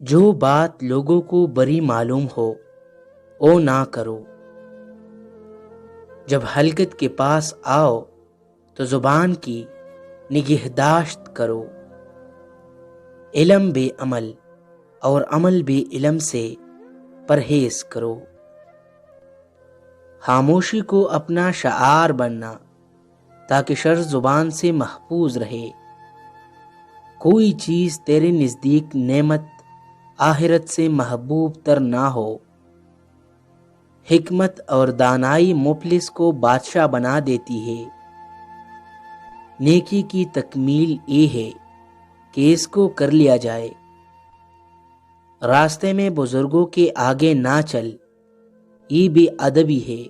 جو بات لوگوں کو بری معلوم ہو وہ نہ کرو۔ جب حلقت کے پاس آؤ تو زبان کی نگہداشت کرو۔ علم بے عمل اور عمل بے علم سے پرہیز کرو۔ خاموشی کو اپنا شعار بننا تاکہ شر زبان سے محفوظ رہے۔ کوئی چیز تیرے نزدیک نعمت آخرت سے محبوب تر نہ ہو۔ حکمت اور دانائی مفلس کو بادشاہ بنا دیتی ہے۔ نیکی کی تکمیل یہ ہے کہ اس کو کر لیا جائے۔ راستے میں بزرگوں کے آگے نہ چل، یہ بے ادبی ہے۔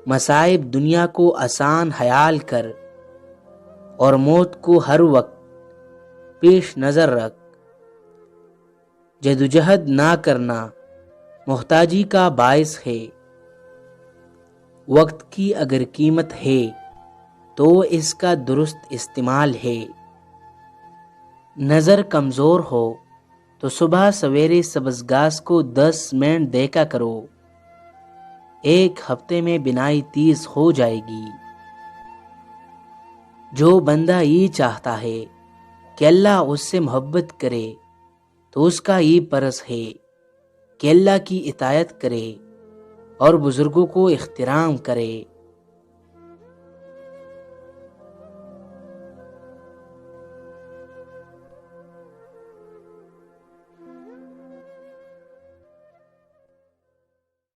مصائب دنیا کو آسان خیال کر اور موت کو ہر وقت پیش نظر رکھ۔ جدوجہد نہ کرنا محتاجی کا باعث ہے۔ وقت کی اگر قیمت ہے تو اس کا درست استعمال ہے۔ نظر کمزور ہو تو صبح سویرے سبز گھاس کو 10 منٹ دیکھا کرو، ایک ہفتے میں بینائی تیز ہو جائے گی۔ جو بندہ یہ چاہتا ہے کہ اللہ اس سے محبت کرے تو اس کا یہ فرض ہے کہ اللہ کی اطاعت کرے اور بزرگوں کو احترام کرے۔